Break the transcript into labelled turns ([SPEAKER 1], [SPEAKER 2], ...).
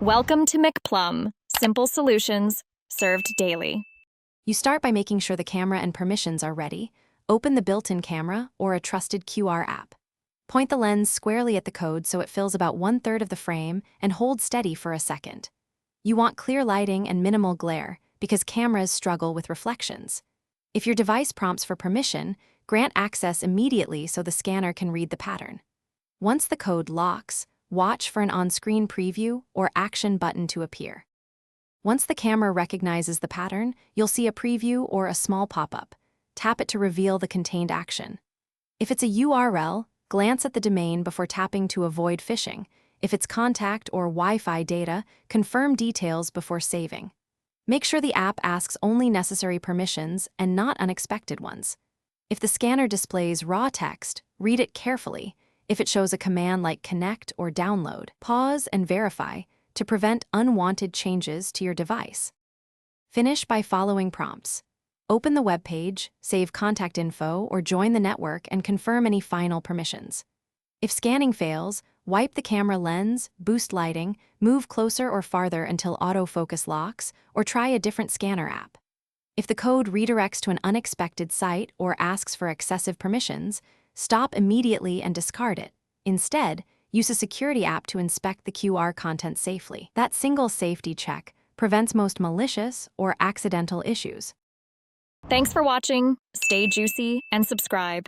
[SPEAKER 1] Welcome to McPlum, simple solutions served daily.
[SPEAKER 2] You start by making sure the camera and permissions are ready. Open the built-in camera or a trusted QR app. Point the lens squarely at the code so it fills about 1/3 of the frame and hold steady for a second. You want clear lighting and minimal glare because cameras struggle with reflections. If your device prompts for permission, grant access immediately so the scanner can read the pattern. Once the code locks, watch for an on-screen preview or action button to appear. Once the camera recognizes the pattern, you'll see a preview or a small pop-up. Tap it to reveal the contained action. If it's a URL, glance at the domain before tapping to avoid phishing. If it's contact or Wi-Fi data, confirm details before saving. Make sure the app asks only necessary permissions and not unexpected ones. If the scanner displays raw text, read it carefully. If it shows a command like connect or download, pause and verify to prevent unwanted changes to your device. Finish by following prompts. Open the web page, save contact info, or join the network and confirm any final permissions. If scanning fails, wipe the camera lens, boost lighting, move closer or farther until autofocus locks, or try a different scanner app. If the code redirects to an unexpected site or asks for excessive permissions, stop immediately and discard it. Instead, use a security app to inspect the QR content safely. That single safety check prevents most malicious or accidental issues.
[SPEAKER 1] Thanks for watching. Stay juicy and subscribe.